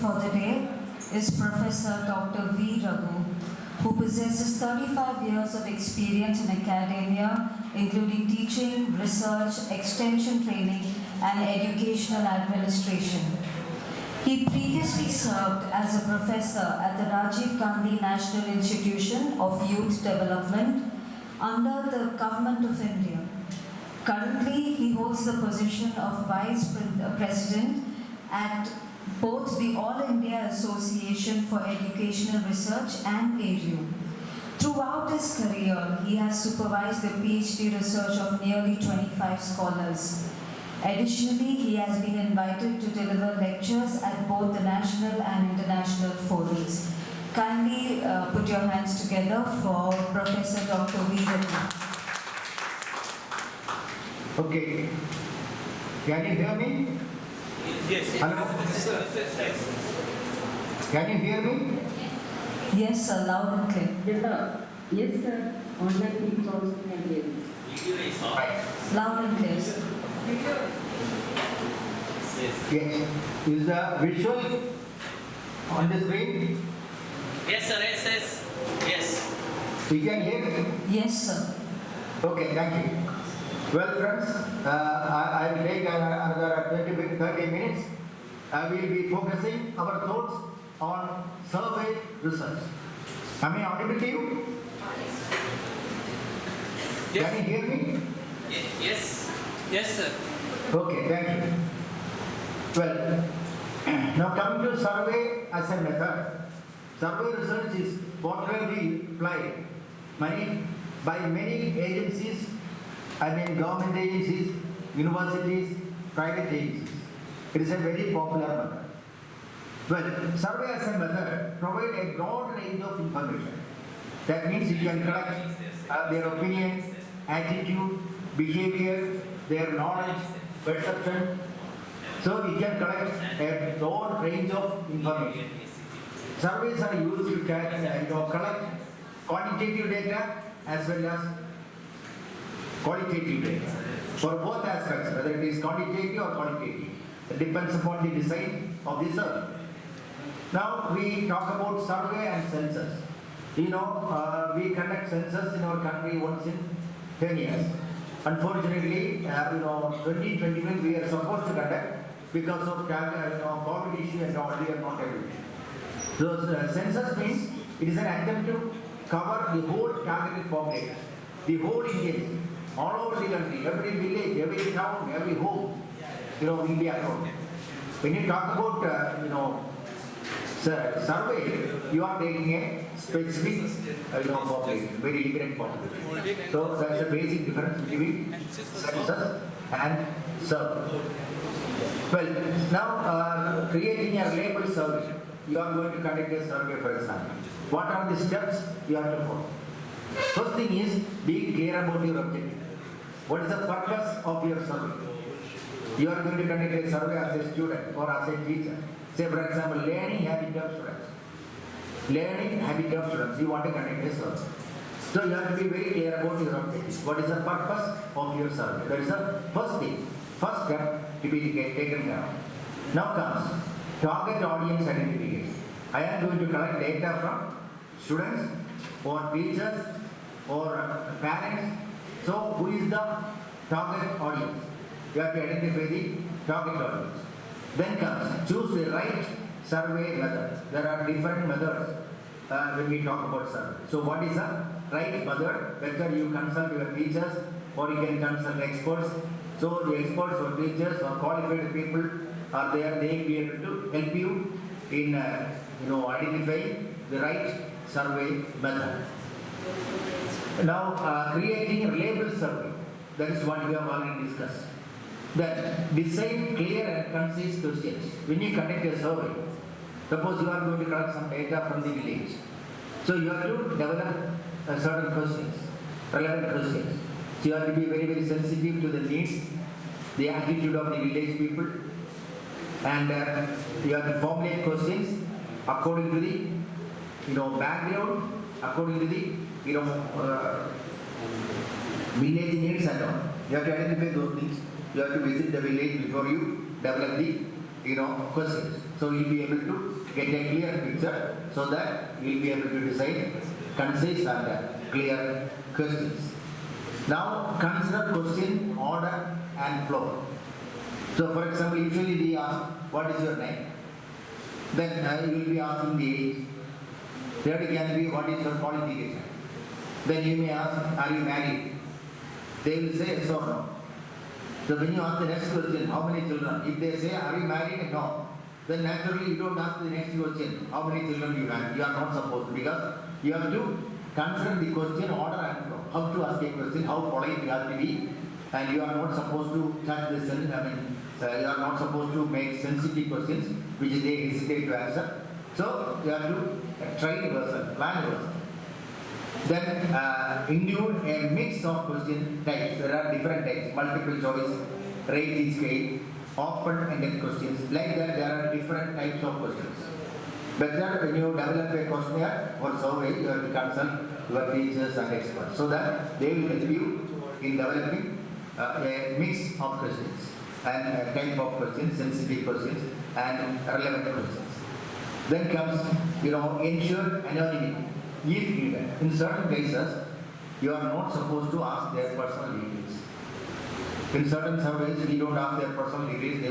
for the day is Professor Dr. V. Raghu, who possesses 35 years of experience in academia, including teaching, research, extension training, and educational administration. He previously served as a professor at the Rajiv Gandhi National Institution of Youth Development under the Government of India. Currently, he holds the position of Vice President at both the All India Association for Educational Research and AIRIO. Throughout his career, he has supervised the PhD research of nearly 25 scholars. Additionally, he has been invited to deliver lectures at both the national and international forums. Kindly put your hands together for Professor Dr. V. Raghu. Okay. Can you hear me? Yes. Hello? Can you hear me? Yes, sir, loud and clear. Yes, sir. Yes, sir. Online people also can hear you. Right. Loud and clear, sir. Yes. Is the visual on the screen? Yes, sir. Yes. You can hear? Yes, sir. Okay, thank you. Well, friends, I will take another 30 minutes. I will be focusing our thoughts on survey results. Am I audible to you? Can you hear me? Yes, sir. Okay, thank you. Well, now coming to survey as a method. Survey research is popularly applied by many agencies, government agencies, universities, private agencies. It is a very popular method. Well, survey as a method provides a broad range of information. That means you can collect their opinions, attitude, behavior, their knowledge, perception. So we can collect a broad range of information. Surveys are used to collect quantitative data as well as qualitative data for both aspects, whether it is quantitative or qualitative. It depends upon the design of the survey. Now we talk about survey and census. We conduct census in our country once in 10 years. Unfortunately, 2021 we are supposed to conduct because of COVID issue and all, we are not able to. So census means it is an attempt to cover the whole targeted population, the whole Indians, all over the country, every village, every town, every home, will be accountable. When you talk about survey, you are taking a specific population, very limited population. So that's the basic difference between census and survey. Well, now creating a label survey. You are going to conduct a survey, for example. What are the steps you have to follow? First thing is, be clear about your objective. What is the purpose of your survey? You are going to conduct a survey as a student or as a teacher. Say, for example, learning habit of students. Learning habit of students. You want to conduct a survey. So you have to be very clear about your objective. What is the purpose of your survey? That is the first thing, first step to be taken care of. Now comes target audience identification. I am going to collect data from students or teachers or parents. So who is the target audience? You have to identify the target audience. Then comes choose the right survey method. There are different methods when we talk about survey. So what is the right method? Whether you consult your teachers or you can consult experts. So the experts or teachers or qualified people are there. They will be able to help you in identifying the right survey method. Now creating a reliable survey. That is what we have already discussed. That design clear and concise questions. When you conduct a survey, suppose you are going to collect some data from the village. So you have to develop certain questions, relevant questions. So you have to be very, very sensitive to the needs, the attitude of the village people, and you have to formulate questions according to the background, according to the village needs and all. You have to identify those things. You have to visit the village before you develop the questions. So you'll be able to get a clear picture so that you'll be able to decide concise and clear questions. Now consider question order and flow. So for example, usually we ask, what is your name? Then you will be asking the age. Third can be, what is your qualification? Then you may ask, are you married? They will say yes or no. So when you ask the next question, how many children? If they say, are you married? No. Then naturally you don't ask the next question, how many children you have. You are not supposed to, because you have to consider the question order and flow. How to ask a question, how polite you have to be, and you are not supposed to touch the you are not supposed to make sensitive questions which they hesitate to answer. So you have to train a person, plan a person. Then include a mix of question types. There are different types: multiple choice, rating scale, open-ended questions. Like that, there are different types of questions. Better when you develop a questionnaire or survey, you have to consult your teachers and experts so that they will help you in developing a mix of questions and type of questions, sensitive questions and relevant questions. Then comes, ensure anonymity if needed. In certain cases, you are not supposed to ask their personal details. In certain surveys, we don't ask their personal details.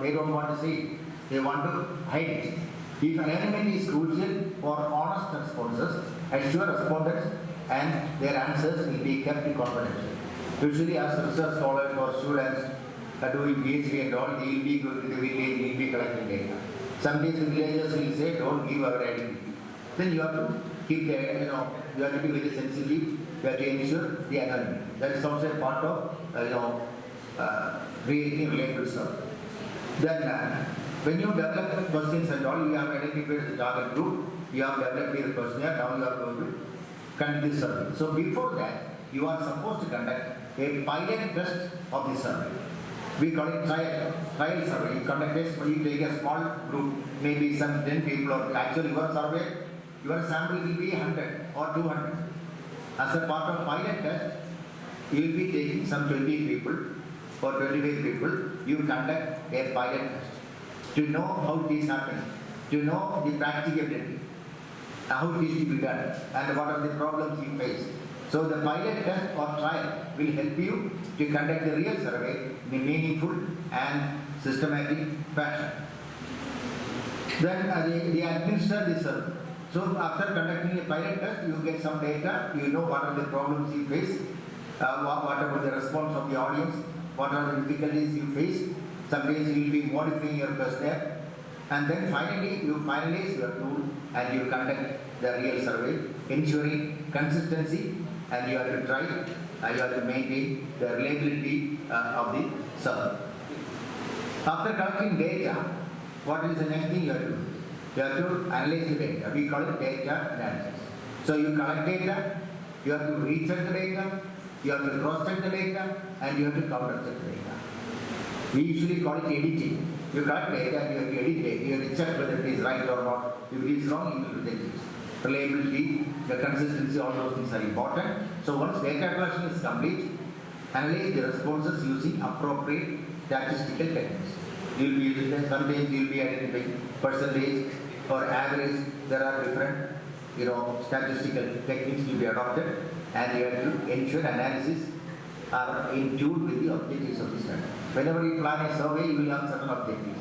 They don't want to say it. They want to hide it. If anonymity is crucial for honest responses, assure respondents and their answers will be kept confidential. Usually, as research scholars or students are doing PhD and all, they will be going to the village, they will be collecting data. Some days the villagers will say, don't give our identity. Then you have to keep the, you have to be very sensitive, you have to ensure the anonymity. That is also a part of, creating reliable stuff. Then, when you develop questions and all, you have identified the target group, you have developed your questionnaire, now you are going to conduct this survey. So before that, you are supposed to conduct a pilot test of this survey. We call it trial survey. You conduct a, you take a small group, maybe some 10 people, or actually your survey, your sample will be 100 or 200. As a part of pilot test, you will be taking some 20 people or 25 people, you conduct a pilot test to know how it is happening, to know the practicability, how it is to be done, and what are the problems you face. So the pilot test or trial will help you to conduct the real survey in a meaningful and systematic fashion. Then they administer the survey. So after conducting a pilot test, you get some data, you know what are the problems you face, what about the response of the audience, what are the difficulties you face. Sometimes you will be modifying your questionnaire, and then finally you finalize your tool and you conduct the real survey, ensuring consistency, and you have to try and you have to maintain the reliability of the survey. After collecting data, what is the next thing you have to do? You have to analyze the data. We call it data analysis. So you collect data, you have to recheck the data, you have to cross-check the data, and you have to counter-check the data. We usually call it editing. You collect data and you have to edit data. You have to check whether it is right or not. If it is wrong, you will reject it. Reliability, the consistency, all those things are important. So once data collection is complete, analyze the responses using appropriate statistical techniques. You will be using, sometimes you will be identifying percentage or average. There are different, statistical techniques to be adopted, and you have to ensure analysis are in tune with the objectives of the study. Whenever you plan a survey, you will have certain objectives.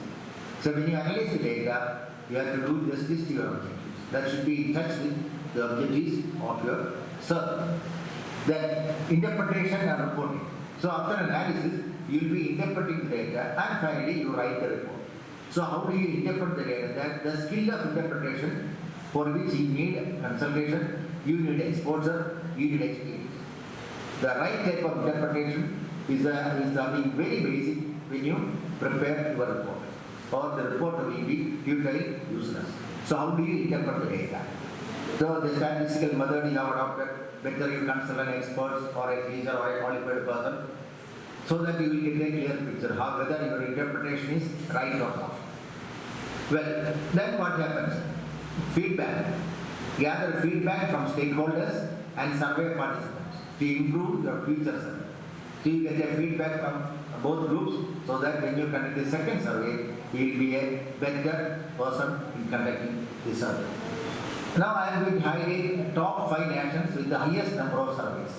So when you analyze the data, you have to do justice to your objectives. That should be in touch with the objectives of your survey. Then interpretation and reporting. So after analysis, you will be interpreting the data, and finally you write the report. So how do you interpret the data? That the skill of interpretation, for which you need consultation, you need exposure, you need experience. The right type of interpretation is something very basic when you prepare your report, or the report will be totally useless. So how do you interpret the data? So the statistical method you have adopted, whether you consult an expert or a teacher or a qualified person, so that you will get a clear picture whether your interpretation is right or not. Well, then what happens? Feedback. Gather feedback from stakeholders and survey participants to improve your future survey. So you get a feedback from both groups, so that when you conduct the second survey, he will be a better person in conducting the survey. Now I am going to highlight top 5 nations with the highest number of surveys.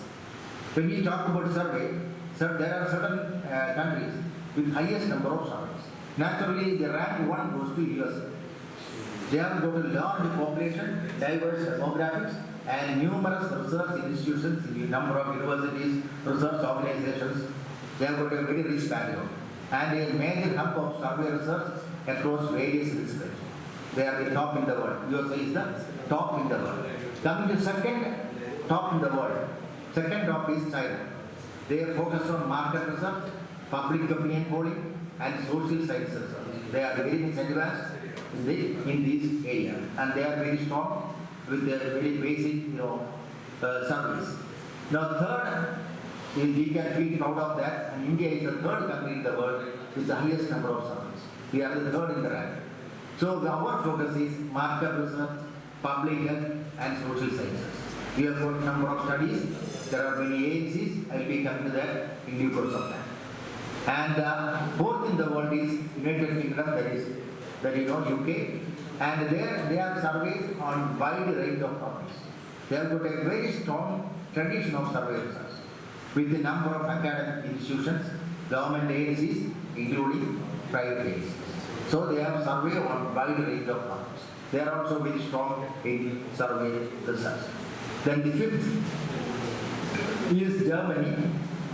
When we talk about survey, there are certain countries with highest number of surveys. Naturally, the rank 1 goes to USA. They have got a large population, diverse demographics, and numerous research institutions in a number of universities, research organizations. They have got a very rich background and a major hub of survey research across various disciplines. They are the top in the world. USA is the top in the world. Coming to second top in the world, second top is China. They are focused on market research, public opinion polling, and social science research. They are very much advanced in these areas, and they are very strong with their very basic, surveys. Now, third, we can feel proud of that, and India is the third country in the world with the highest number of surveys. We are the third in the rank. So our focus is market research, public health, and social sciences. We have got a number of studies. There are many agencies. I will be coming to that in due course of time. And fourth in the world is United Kingdom, that UK, and there they have surveys on wide range of topics. They have got a very strong tradition of survey research with a number of academic institutions, government agencies, including private agencies. So they have survey on wide range of topics. They are also very strong in survey research. Then the fifth is Germany,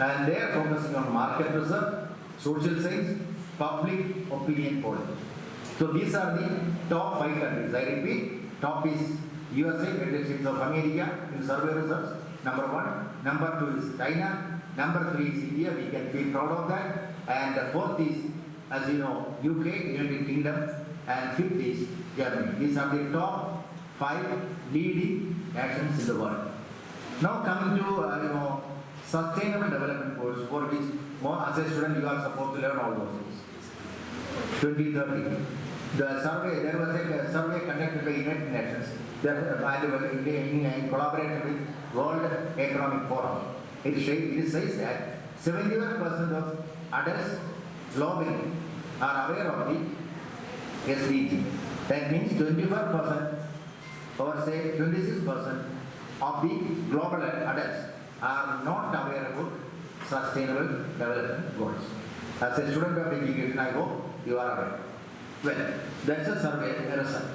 and they are focusing on market research, social science, public opinion polling. So these are the top 5 countries. I repeat, top is USA, United States of America in survey research, number 1. Number 2 is China. Number 3 is India. We can feel proud of that. And the fourth is, as you know, UK, United Kingdom, and fifth is Germany. These are the top 5 leading nations in the world. Now coming to sustainable development goals, for which as a student you are supposed to learn all those things. 2030. The survey, there was a survey conducted by United Nations in collaboration with World Economic Forum. It says that 71% of adults globally are aware of the SDG. That means 25% or say 26% of the global adults are not aware about sustainable development goals. As a student of education, I hope you are aware. Well, that's a survey result.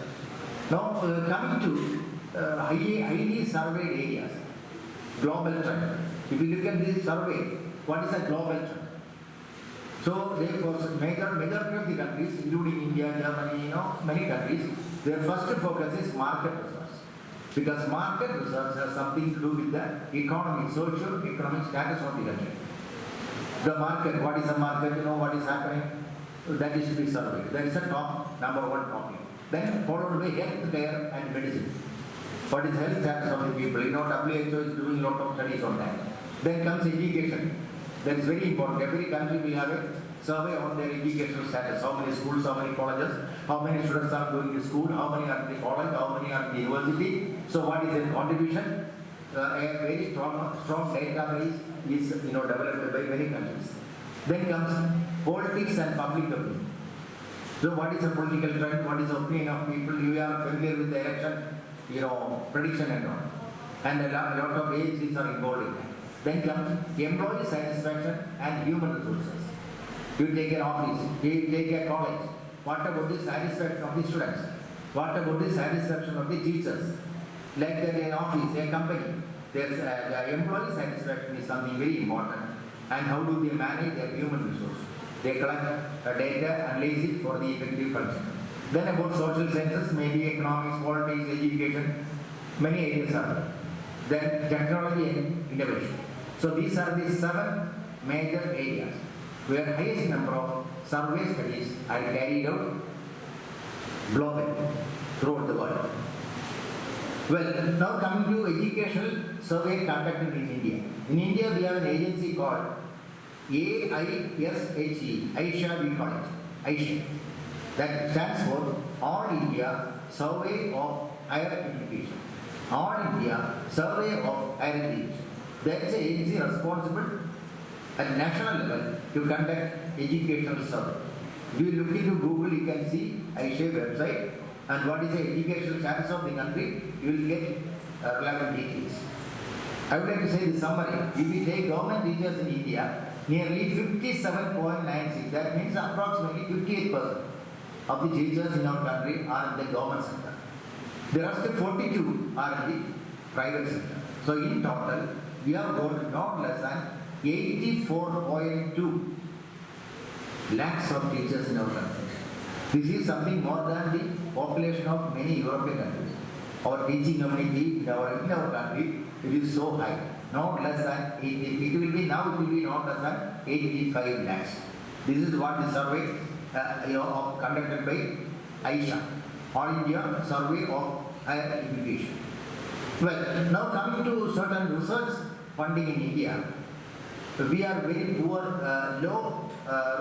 Now, coming to highly surveyed areas, global trend. If you look at this survey, what is a global trend? So, majority of the countries, including India, Germany, many countries, their first focus is market research. Because market research has something to do with the economic, socio-economic status of the country. The market, what is the market, what is happening, that is to be surveyed. That is the number 1 topic. Then followed by health care and medicine. What is health status of the people? WHO is doing a lot of studies on that. Then comes education. That is very important. Every country will have a survey on their educational status. How many schools, how many colleges, how many students are going to school, how many are in the college, how many are in the university. So what is their contribution? A very strong database is developed by many countries. Then comes politics and public opinion. So what is a political trend? What is the opinion of people? You are familiar with the election, prediction and all. And a lot of agencies are involved in that. Then comes employee satisfaction and human resources. You take an office, you take a college. What about the satisfaction of the students? What about the satisfaction of the teachers? Like an office, a company, the employee satisfaction is something very important. And how do they manage their human resource? They collect data, analyze it for the effective function. Then about social sciences, maybe economics, politics, education, many areas are there. Then technology and innovation. So these are the 7 major areas where highest number of survey studies are carried out globally throughout the world. Well, now coming to educational survey conducted in India. In India, we have an agency called AISHE, Aisha we call it, Aisha. That stands for All India Survey of Higher Education. All India Survey of Higher Education. That is an agency responsible at national level to conduct educational survey. If you look into Google, you can see AIRIO website and what is the educational status of the country, you will get relevant details. I would like to say the summary. If we take government teachers in India, nearly 57.96, that means approximately 58% of the teachers in our country are in the government sector. The rest 42 are in the private sector. So in total, we have got not less than 84.2 lakhs of teachers in our country. This is something more than the population of many European countries. Our teaching community in our country, it is so high. Not less than 80, it will be not less than 85 lakhs. This is what the survey conducted by AIRIO, All India Survey of Higher Education. Well, now coming to certain research funding in India, we are very poor, low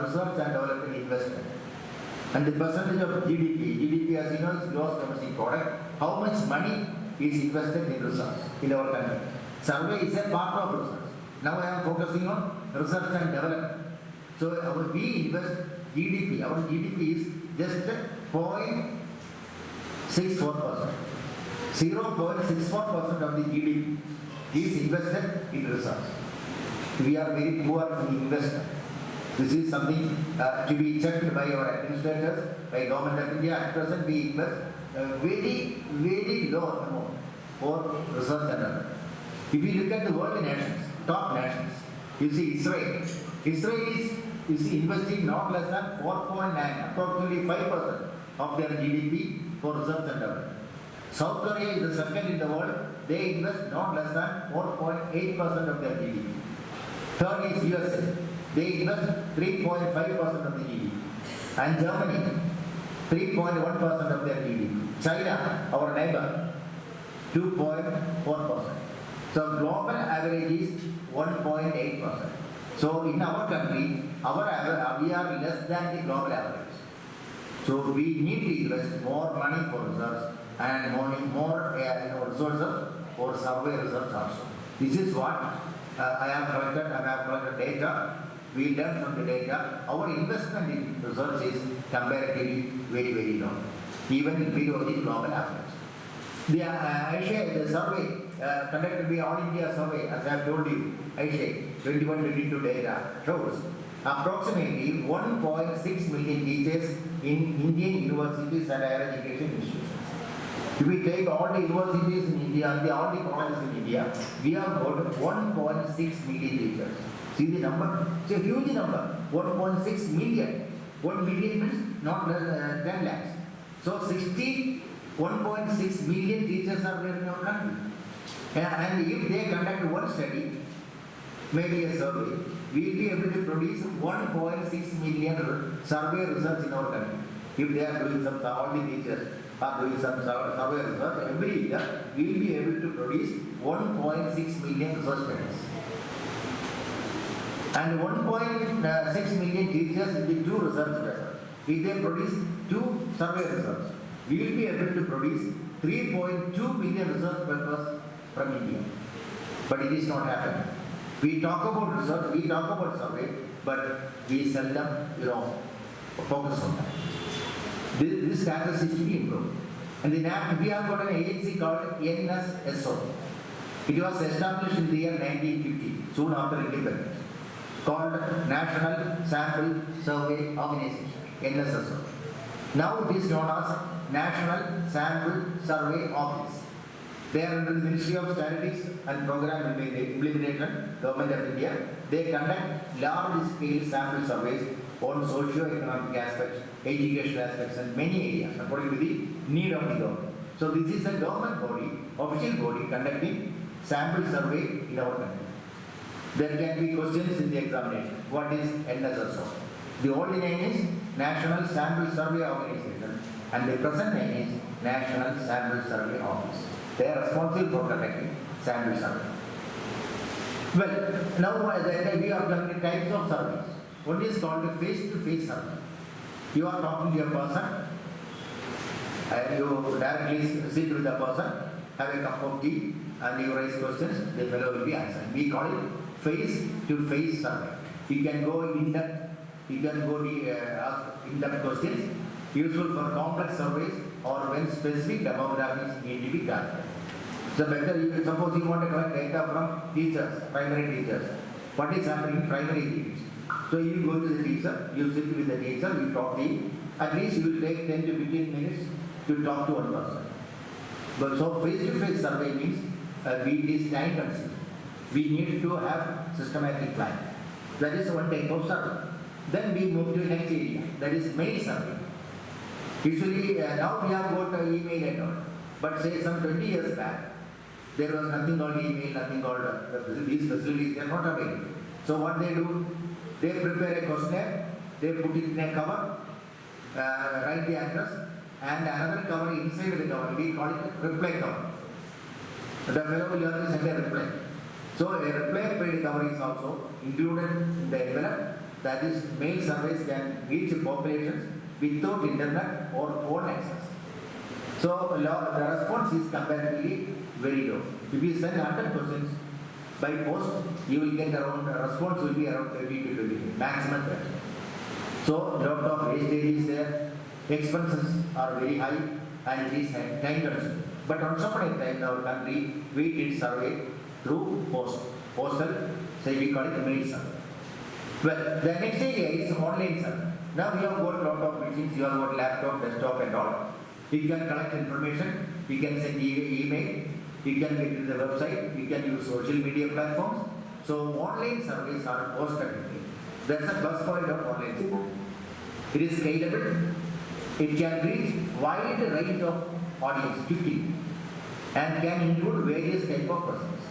research and development investment. And the percentage of GDP as you know is gross domestic product, how much money is invested in research in our country. Survey is a part of research. Now I am focusing on research and development. So we invest GDP, our GDP is just 0.64%. 0.64% of the GDP is invested in research. We are very poor in investment. This is something to be checked by our administrators, by Government of India. At present, we invest very, very low amount for research and development. If you look at the world nations, top nations, you see Israel. Israel is investing not less than 4.9, approximately 5% of their GDP for research and development. South Korea is the second in the world. They invest not less than 4.8% of their GDP. Third is USA. They invest 3.5% of the GDP. And Germany, 3.1% of their GDP. China, our neighbor, 2.4%. So global average is 1.8%. So in our country, our average, we are less than the global average. So we need to invest more money for research and more resources for survey research also. This is what I have collected data. We learn from the data. Our investment in research is comparatively very, very low, even below the global average. The survey conducted by All India Survey, as I have told you, AIRIO 21-22 data shows approximately 1.6 million teachers in Indian universities and higher education institutions. If we take all the universities in India and all the colleges in India, we have got 1.6 million teachers. See the number? It's a huge number. 1.6 million. 1 million means not less than 10 lakhs. So 1.6 million teachers are there in our country. And if they conduct one study, maybe a survey, we will be able to produce 1.6 million survey results in our country. If they are doing some, all the teachers are doing some survey research, every year we will be able to produce 1.6 million research studies. And 1.6 million teachers in the 2 research papers. If they produce 2 survey results, we will be able to produce 3.2 million research papers from India. But it is not happening. We talk about research, we talk about survey, but we seldom, focus on that. This status is to be improved. And we have got an agency called NSSO. It was established in the year 1950, soon after independence, called National Sample Survey Organization, NSSO. Now it is known as National Sample Survey Office. They are under the Ministry of Statistics and Program Implementation, Government of India. They conduct large-scale sample surveys on socio-economic aspects, educational aspects, and many areas according to the need of the government. So this is a government body, official body conducting sample survey in our country. There can be questions in the examination. What is NSSO? The old name is National Sample Survey Organization, and the present name is National Sample Survey Office. They are responsible for conducting sample survey. Well, now we are conducting types of surveys. One is called a face-to-face survey. You are talking to a person, you directly sit with the person, have a cup of tea, and you raise questions, the fellow will be answering. We call it face-to-face survey. You can go in depth you can go ask in-depth questions, useful for complex surveys or when specific demographics need to be gathered. So better, suppose you want to collect data from teachers, primary teachers. What is happening in primary teachers? So you go to the teacher, you sit with the teacher, you talk to him. At least you will take 10 to 15 minutes to talk to one person. But so face-to-face survey means it is time consuming. We need to have systematic plan. That is one type of survey. Then we move to the next area, that is mail survey. Usually now we have got email and all. But say some 20 years back, there was nothing called email, nothing called these facilities, they are not available. So what they do, they prepare a questionnaire, they put it in a cover, write the address, and another cover inside the cover, we call it reply cover. The fellow will have to send a reply. So a reply paid cover is also included in the envelope. That is, mail surveys can reach populations without internet or phone access. So the response is comparatively very low. If you send 100 questions by post, you will get around, response will be around 30 to 20, maximum 30. So lot of wastage is there, expenses are very high, and it is time consuming. But once upon a time in our country, we did survey through postal, say we call it mail survey. Well, the next area is online survey. Now we have got a lot of machines, you have got laptop, desktop and all. You can collect information, you can send email, you can get to the website, you can use social media platforms. So online surveys are post-technical. That's the plus point of online survey. It is scalable, it can reach wide range of audience quickly and can include various type of persons.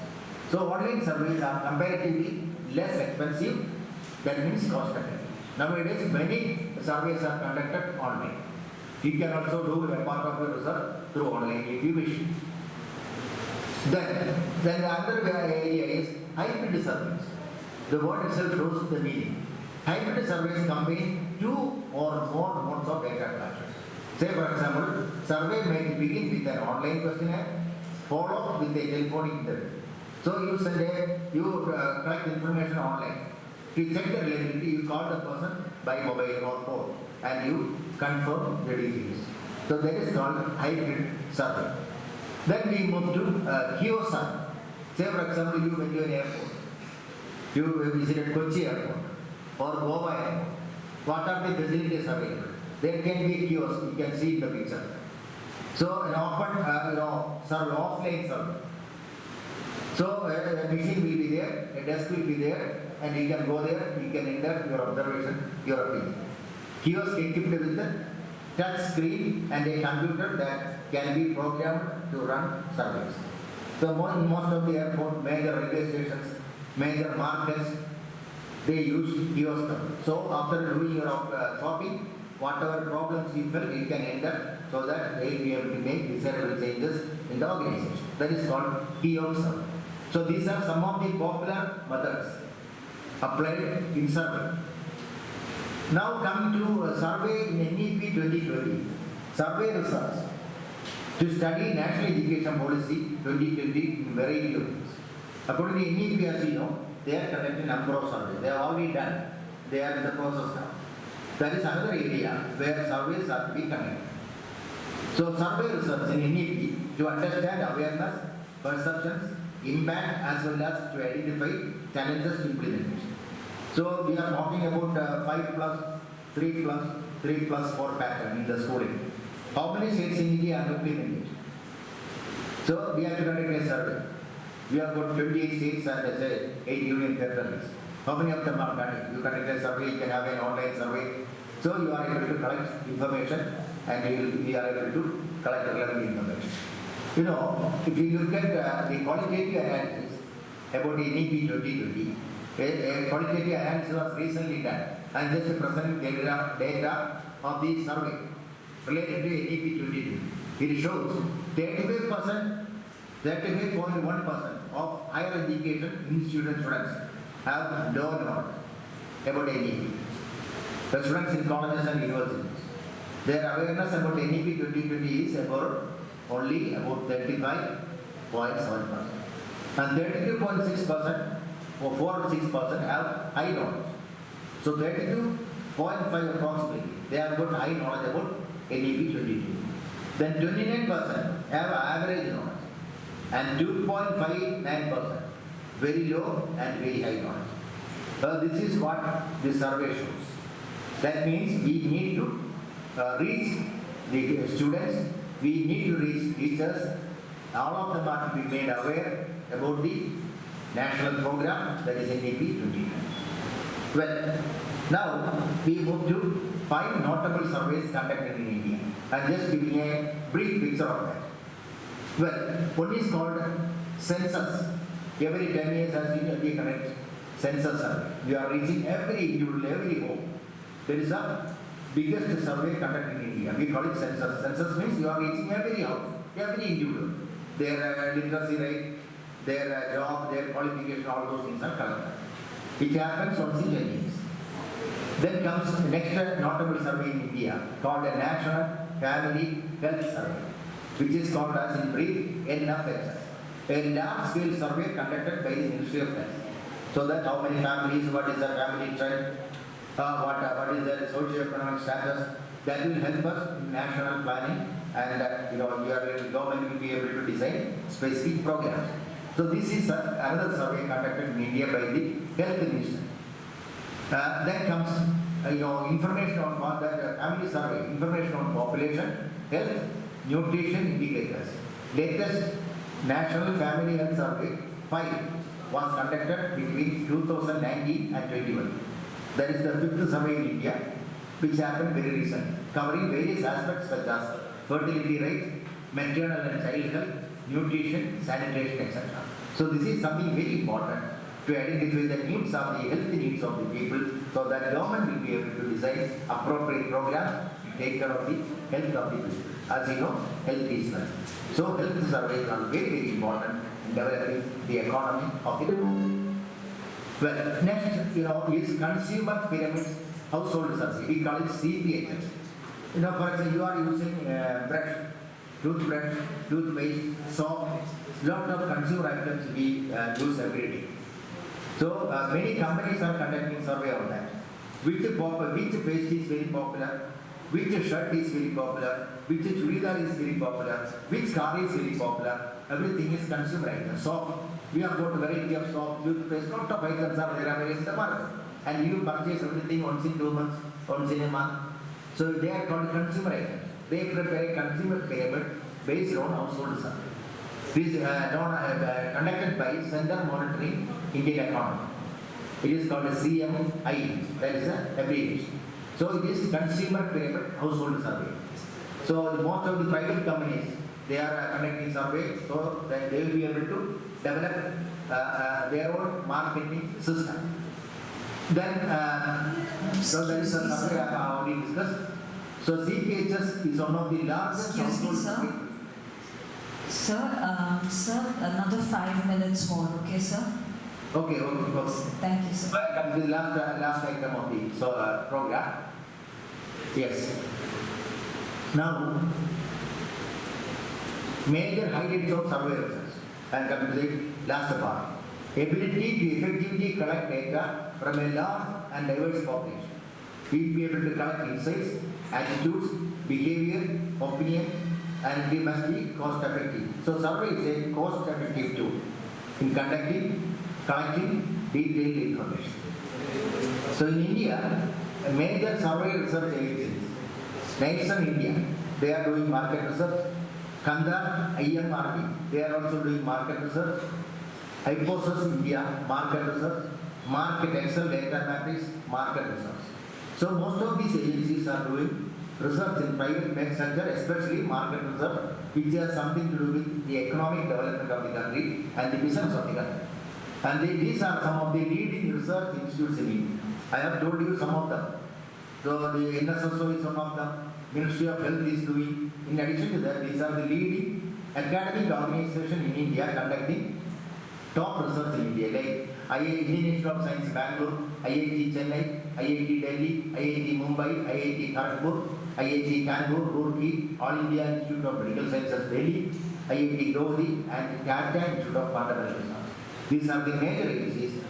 So online surveys are comparatively less expensive, that means cost effective. Nowadays many surveys are conducted online. You can also do a part of your research through online if you wish. Then the other area is hybrid surveys. The word itself shows the meaning. Hybrid surveys combine two or more modes of data collection. Say for example, survey may begin with an online questionnaire, followed with a telephonic interview. So you collect information online. To check the reliability, you call the person by mobile or phone and you confirm the details. So that is called hybrid survey. Then we move to kiosk survey. Say for example, you went to an airport. You visited Kochi airport or Goa airport. What are the facilities available? There can be a kiosk, you can see in the picture. So an open, survey, offline survey. So a machine will be there, a desk will be there, and you can go there, you can enter your observation, your opinion. Kiosk equipped with a touch screen and a computer that can be programmed to run surveys. So most of the airport, major railway stations, major markets, they use kiosk. So after doing your shopping, whatever problems you felt, you can enter so that they will be able to make desirable changes in the organization. That is called kiosk survey. So these are some of the popular methods applied in survey. Now coming to a survey in NEP 2020, survey results to study National Education Policy 2020 in variety of things. According to NEP, as you know, they are conducting a number of surveys. They have already done. They are in the process now. That is another area where surveys are to be conducted. So survey results in NEP to understand awareness, perceptions, impact as well as to identify challenges to implementation. So we are talking about 5 plus 3 plus 3 plus 4 pattern in the schooling. How many states in India are implemented? So we have to conduct a survey. We have got 28 states and let's say 8 union territories. How many of them are done it? You conduct a survey, you can have an online survey. So you are able to collect information and we are able to collect relevant information. You know, if you look at the qualitative analysis about the NEP 2020, a qualitative analysis was recently done and just presenting data of the survey related to NEP 2020. It shows 35.1% of higher education institute students have no knowledge about NEP. The students in colleges and universities, their awareness about NEP 2020 is only about 35.7%. And 32.6% or 4 6% have high knowledge. So 32 0.5 approximately, they have got high knowledge about NEP 22. Then 29% have average knowledge and 2.59% very low and very high knowledge. This is what the survey shows. That means we need to reach the students, we need to reach teachers. All of them are to be made aware about the national program, that is NEP 22. Well, now we move to 5 notable surveys conducted in India. I'm just giving a brief picture of that. Well, one is called census. Every 10 years has been a correct census survey. We are reaching every individual, every home. There is a biggest survey conducted in India. We call it census. Census means you are reaching every house, every individual. Their literacy rate, their job, their qualification, all those things are collected. It happens once in 10 years. Then comes the next notable survey in India called a National Family Health Survey, which is called as in brief NFHS. A large-scale survey conducted by the Ministry of Health. So that how many families, what is the family trend, what is their socio-economic status, that will help us in national planning, and your government will be able to design specific programs. So this is another survey conducted in India by the Health Ministry. Then comes information on what that family survey, information on population, health, nutrition indicators. Latest National Family Health Survey 5 was conducted between 2019 and 21. That is the 5th survey in India, which happened very recently, covering various aspects such as fertility rate, maternal and child health, nutrition, sanitation, etc. So this is something very important to identify the needs of the health needs of the people, so that government will be able to design appropriate programs to take care of the health of the people. As you know, health is wealth. So health surveys are very, very important in developing the economy of the country. Well, next, is consumer pyramids household survey. We call it CPHS. For example, you are using brush, toothbrush, toothpaste, soap, lot of consumer items we use every day. So many companies are conducting survey on that. Which paste is very popular, which shirt is very popular, which churidar is very popular, which car is very popular. Everything is consumer items. Soap, we have got a variety of soap, toothpaste, lot of items are there in the market. And you purchase everything once in 2 months, once in a month. So they are called consumer items. They prepare a consumer pyramid based on household survey. This is conducted by Center Monitoring Indian Economy. It is called a CMI, that is a abbreviation. So it is consumer pyramid household survey. So most of the private companies, they are conducting survey so that they will be able to develop their own marketing system. Then, so there is a survey I have already discussed. So CPHS is one of the largest Excuse me, household sir. survey. Sir, another 5 minutes more, okay, sir? Okay. Thank you, sir. Comes the last item of the program. Yes. Now, major highlights of survey results. And come to the last part. Ability to effectively collect data from a large and diverse population. We will be able to collect insights, attitudes, behavior, opinion, and they must be cost effective. So survey is a cost effective tool in collecting detailed information. So in India, a major survey research agencies, Nielsen India, they are doing market research. Kanda, IMRD, they are also doing market research. Hypothesis India, market research. Market Excel Data Matrix, market research. So most of these agencies are doing research in private sector, especially market research, which has something to do with the economic development of the country and the business of the country. And these are some of the leading research institutes in India. I have told you some of them. So the NSSO is one of them. Ministry of Health is doing. In addition to that, these are the leading academic organizations in India conducting top research in India, like Indian Institute of Science Bangalore, IIT Chennai, IIT Delhi, IIT Mumbai, IIT Kharagpur, IIT Kanpur, Roorkee, All India Institute of Medical Sciences Delhi, IIT Guwahati, and Calcutta Institute of Fundamental Research. These are the major agencies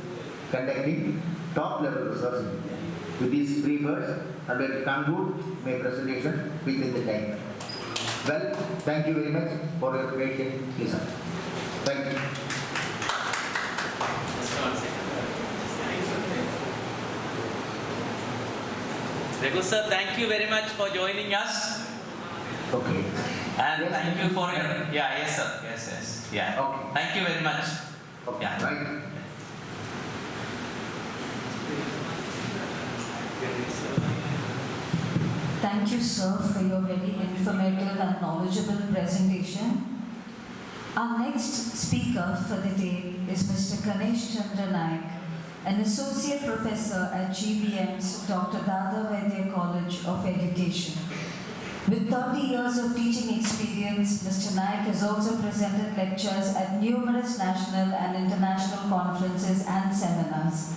conducting top level research in India. With these brief words, I will conclude my presentation within the time. Well, thank you very much for your patient listen. Thank you. Raghu sir, thank you very much for joining us. Okay. And Yes, thank you for your, yes sir, yes, yeah. Okay. Thank you very much. Okay. Yeah. Right. Thank you, sir, for your very informative and knowledgeable presentation. Our next speaker for the day is Mr. Ganesh Chandra Naik, an associate professor at GBM's Dr. Dada Vaidya College of Education. With 30 years of teaching experience, Mr. Naik has also presented lectures at numerous national and international conferences and seminars.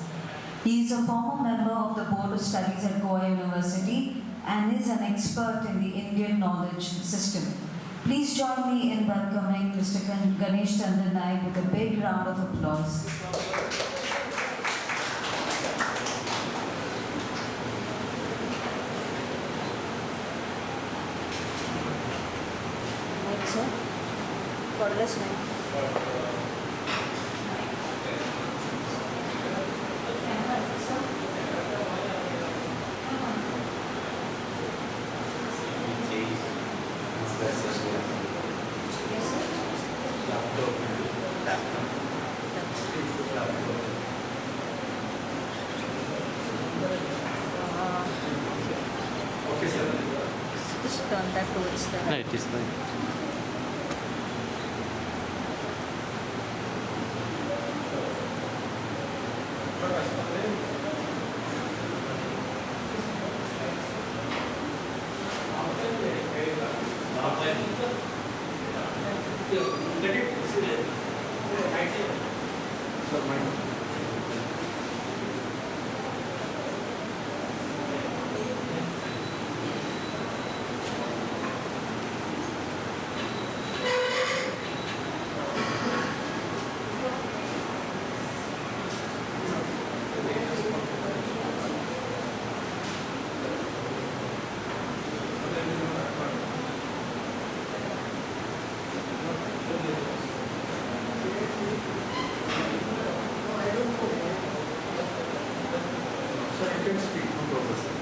He is a former member of the Board of Studies at Goa University and is an expert in the Indian knowledge system. Please join me in welcoming Mr. Ganesh Chandra Naik with a big round of applause. Right, sir. Cordless mic. Just turn that towards the right. It is fine.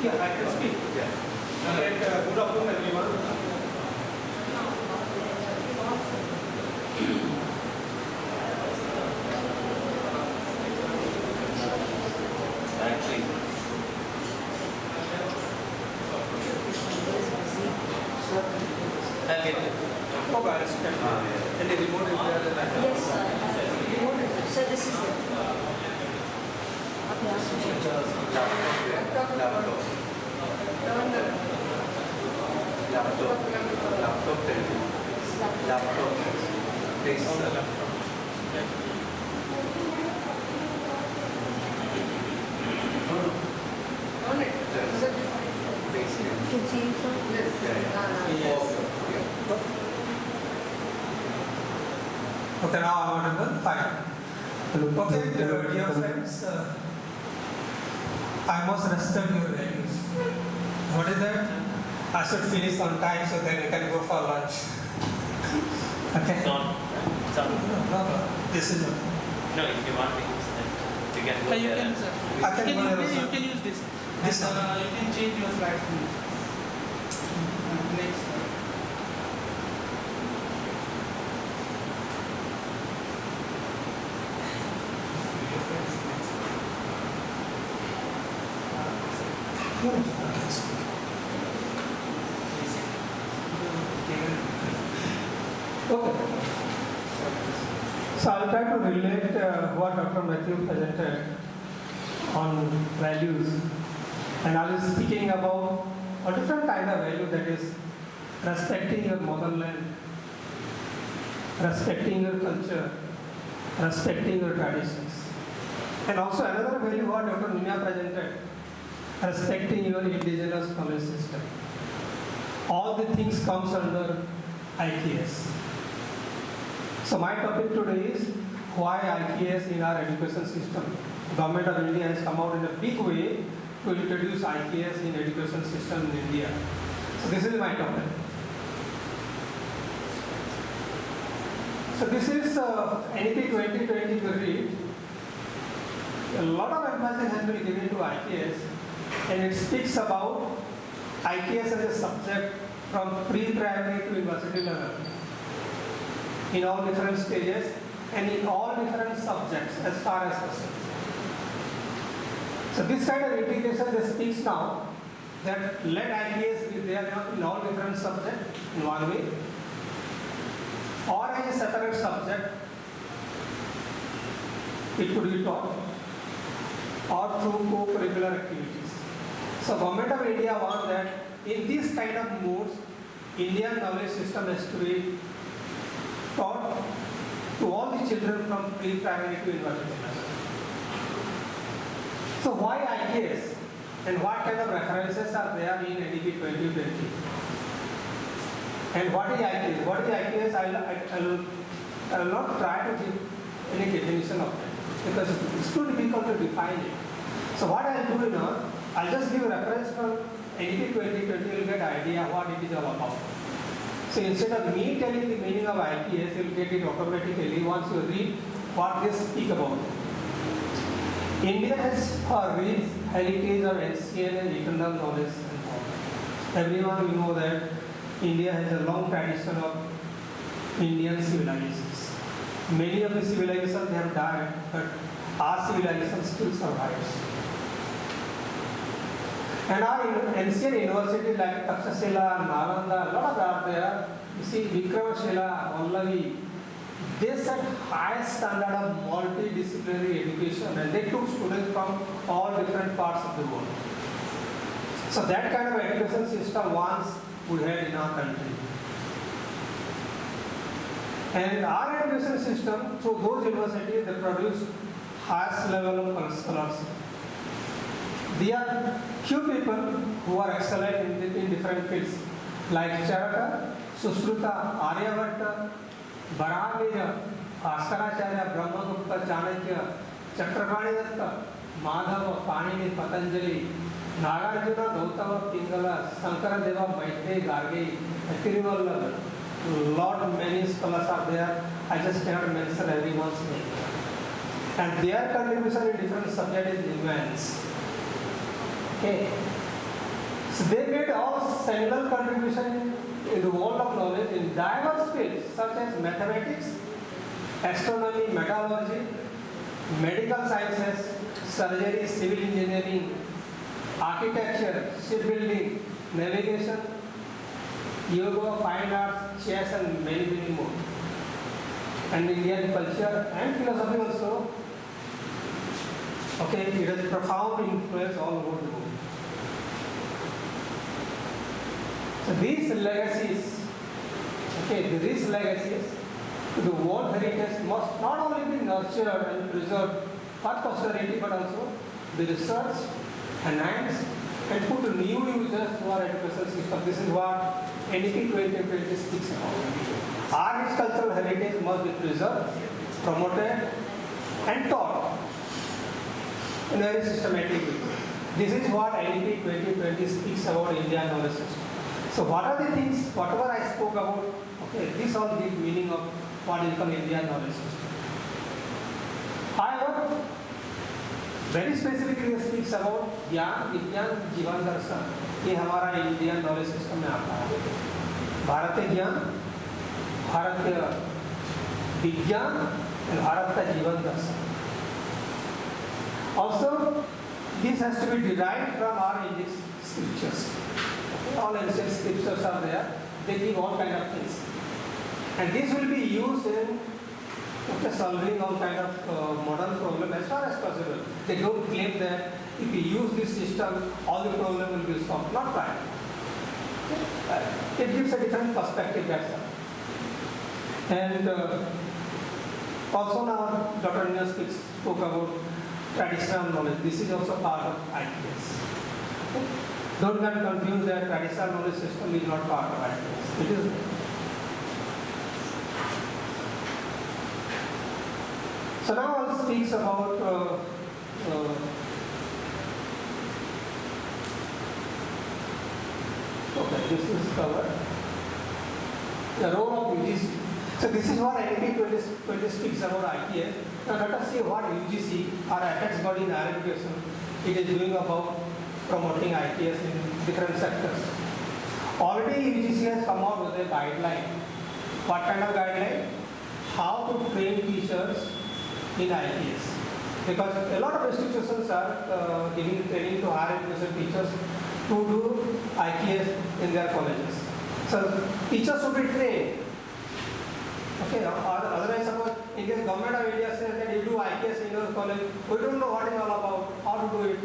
Yeah, I can speak. Yeah. Good afternoon, everyone. Actually, I'll get it. Oh, I understand. And the remote is there, then I can. Yes, sir. Sir, this is it. Okay, now I'm audible. Fine. Okay, dear friends, I must respect your values. What is that? I should finish on time so then we can go for lunch. Okay? Son. No. This is No, if you want to use that, you can go You there. can, sir. I can go there You also. can use this. This And, one. you can change your slide view. Next. Okay. So I'll try to relate what Dr. Matthew presented on values. And I was speaking about a different kind of value, that is respecting your motherland, respecting your culture, respecting your traditions. And also another value what Dr. Nina presented, respecting your indigenous knowledge system. All the things comes under IKS. So my topic today is why IKS in our education system. Government of India has come out in a big way to introduce IKS in education system in India. So this is my topic. So this is NEP 2020 to read. A lot of emphasis has been given to IKS, and it speaks about IKS as a subject from pre-primary to university level in all different stages and in all different subjects as far as possible. So this kind of integration that speaks now that let IKS be there in all different subjects in one way, or as a separate subject it could be taught, or through co-curricular activities. So Government of India wants that in this kind of modes, Indian knowledge system has to be taught to all the children from pre-primary to university level. So why IKS and what kind of references are there in NEP 2020? And what is IKS? What is IKS? I will not try to give any definition of it because it's too difficult to define it. So what I will do now, I'll just give a reference from NEP 2020, you will get an idea what it is all about. So instead of me telling the meaning of IKS, you will get it automatically once you read what they speak about. India has a rich heritage of ancient and eternal knowledge and thought. Everyone will know that India has a long tradition of Indian civilizations. Many of the civilizations have died, but our civilization still survives. And our ancient universities like Takshashila, Nalanda, a lot of them are there. You see, Vikramashila, Vallavi, they set high standard of multidisciplinary education and they took students from all different parts of the world. So that kind of education system once we had in our country. And our education system, through those universities, they produce highest level of scholarship. There are few people who are excellent in different fields, like Charaka, Sushruta, Aryabhatta, Baramira, Bhaskaracharya, Brahmagupta, Chanakya, Chakravarti Datta, Madhava, Panini, Patanjali, Nagarjuna, Gautama, Pingala, Sankaradeva, Maitreya, Garge, Tiruvallabha. Lot many scholars are there. I just cannot mention everyone's name. And their contribution in different subjects is immense. Okay. So they made all seminal contribution in the world of knowledge in diverse fields such as mathematics, astronomy, metallurgy, medical sciences, surgery, civil engineering, architecture, shipbuilding, navigation, yoga, fine arts, chess, and many, many more. And Indian culture and philosophy also. Okay, it has profound influence all over the world. So these legacies, okay, these legacies to the world heritage must not only be nurtured and preserved for posterity, but also be researched, enhanced, and put to new users to our education system. This is what NEP 2020 speaks about. Our rich cultural heritage must be preserved, promoted, and taught in a very systematic way. This is what NEP 2020 speaks about Indian knowledge system. So what are the things, whatever I spoke about, okay, this all the meaning of what is called Indian knowledge system. However, very specifically it speaks about ज्ञान, विज्ञान, जीवन दर्शन. ये हमारा Indian knowledge system में आता है. भारतीय ज्ञान, भारतीय विज्ञान, और भारत का जीवन दर्शन. Also, this has to be derived from our Indic scriptures. All ancient scriptures are there. They give all kind of things, and this will be used in solving all kind of modern problem as far as possible. They don't claim that if you use this system, all the problem will be solved. Not right. It gives a different perspective. That's all. And also now, Dr. Nina spoke about traditional knowledge. This is also part of IKS. Don't get confused that traditional knowledge system is not part of IKS. It is. So now I'll speak about this is covered. The role of UGC. So this is what NP 20 speaks about ITS. Now let us see what UGC, our apex body in higher education, it is doing about promoting ITS in different sectors. Already UGC has come out with a guideline. What kind of guideline? How to train teachers in ITS. Because a lot of institutions are giving training to higher education teachers to do ITS in their colleges. So teachers should be trained. Okay, otherwise suppose in case government of India says that you do ITS in your college, we don't know what it's all about, how to do it.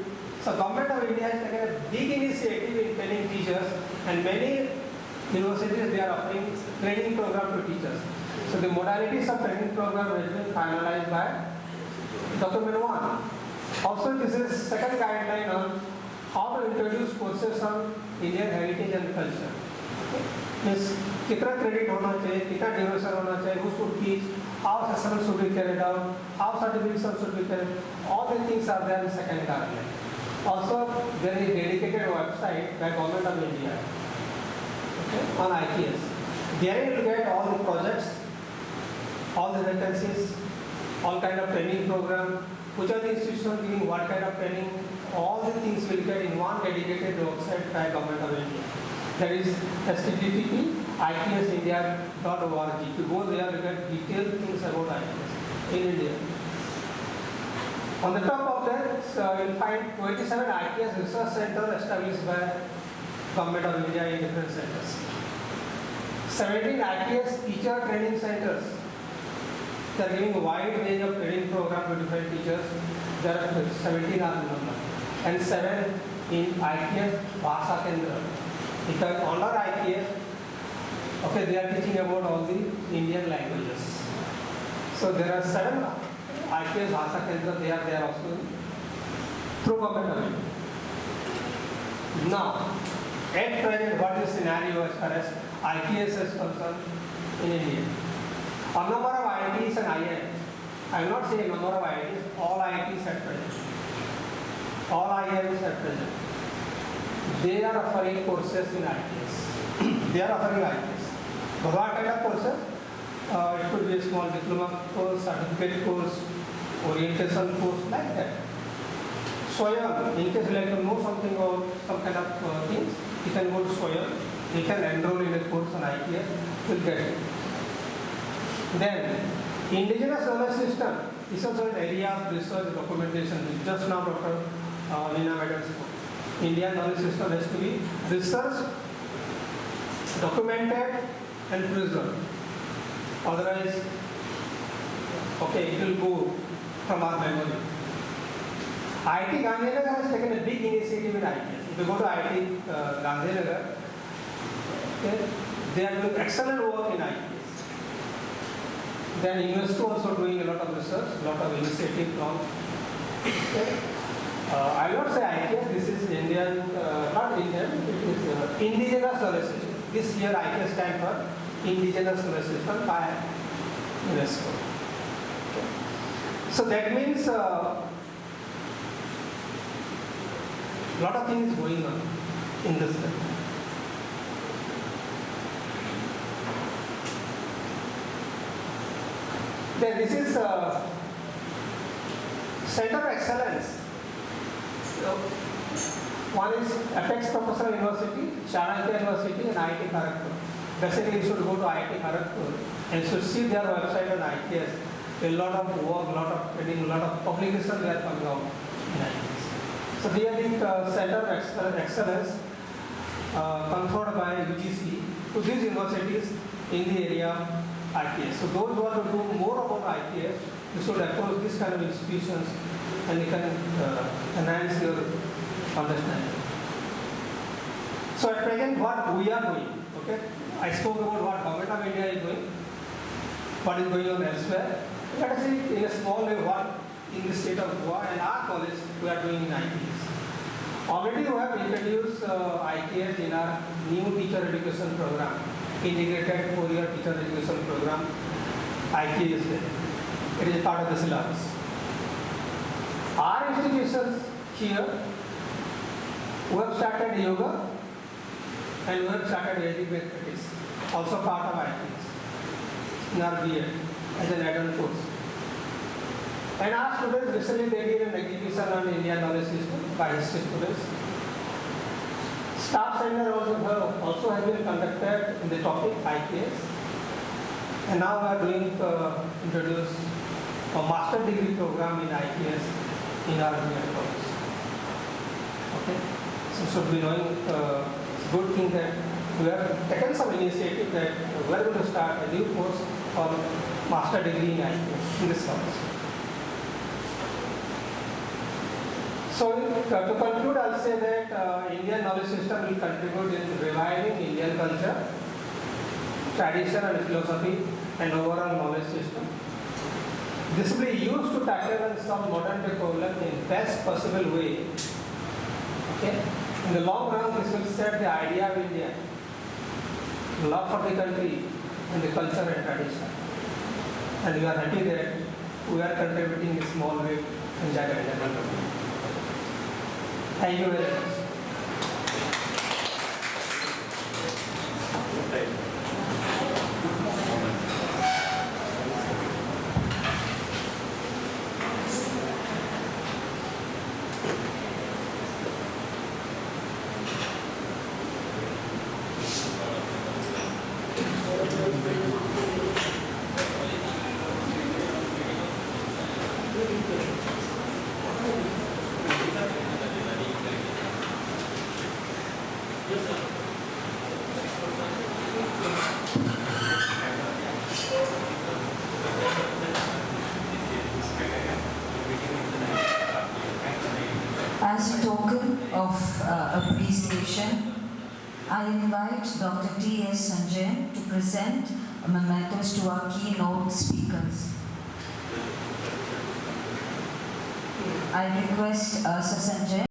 So government of India has taken a big initiative in training teachers, and many universities they are offering training program to teachers. So the modalities of training program has been finalized by document 1. Also this is second guideline on how to introduce courses on Indian heritage and culture. Means कितना credit होना चाहिए, कितना duration होना चाहिए, who should teach, how assessment should be carried out, how certification should be carried out, all the things are there in second guideline. Also there is a dedicated website by Government of India, okay, on ITS. There you will get all the projects, all the vacancies, all kind of training program, which are the institutions giving what kind of training, all the things will get in one dedicated website by Government of India. That is http://itsindia.org. If you go there, you get detailed things about ITS in India. On the top of that, you'll find 27 ITS research centers established by Government of India in different centers. 17 ITS teacher training centers. They are giving a wide range of training program to different teachers. There are 17 are the number. And 7 in ITS Bhasha Kendra. Because under ITS, okay, they are teaching about all the Indian languages. So there are 7 ITS Bhasha Kendra, they are there also through Government of India. Now, at present, what is the scenario as far as ITS is concerned in India? A number of IITs and IIMs. I will not say a number of IITs, all IITs at present. All IIMs at present. They are offering courses in ITS. They are offering ITS. But what kind of courses? It could be a small diploma course, certificate course, orientation course, like that. Swayam, in case you like to know something about some kind of things, you can go to Swayam. You can enroll in a course on ITS, you will get it. Then, indigenous knowledge system is also an area of research documentation. Just now Dr. Nina Madam spoke. Indian knowledge system has to be researched, documented and preserved. Otherwise, okay, it will go from our memory. IIT Gandhinagar has taken a big initiative in ITS. If you go to IIT Gandhinagar, okay, they are doing excellent work in ITS. Then university also doing a lot of research, a lot of initiative on. Okay. I will not say ITS, this is Indian, not Indian, it is indigenous knowledge system. This year ITS stands for indigenous knowledge system by UNESCO. Okay. So that means lot of things going on in this country. Then this is Center of Excellence. So, one is Apex Professional University, Chanakya University and IIT Kharagpur. Basically, you should go to IIT Kharagpur and you should see their website on ITS. A lot of work, a lot of training, a lot of publications they are coming out in ITS. So they are the Center of Excellence conferred by UGC to these universities in the area ITS. So those who want to do more about ITS, you should approach this kind of institutions and you can enhance your understanding. So at present, what we are doing, okay? I spoke about what Government of India is doing, what is going on elsewhere. Let us see in a small way what in the state of Goa and our college we are doing in ITS. Already we have introduced ITS in our new teacher education program, integrated 4-year teacher education program. ITS, it is part of the syllabus. Our institutions here, we have started yoga and we have started Vaidya, also part of IPS in our BA as an add-on course. And our students recently they did an exhibition on Indian knowledge system by history students. Staff seminar also has been conducted in the topic IPS. And now we are going to introduce a master degree program in IPS in our BA college. Okay, so should be knowing good thing that we have taken some initiative that we are going to start a new course for master degree in IPS in this college. So to conclude, I'll say that Indian knowledge system will contribute in reviving Indian culture, tradition and philosophy and overall knowledge system. This will be used to tackle some modern day problem in best possible way. Okay? In the long run, this will set the idea of India, love for the country and the culture and tradition. And we are happy that we are contributing a small way in that endeavor. Thank you very much. As a token of appreciation, I invite Dr. T.S. Sanjay to present mementos to our keynote speakers. I request Sir Sanjay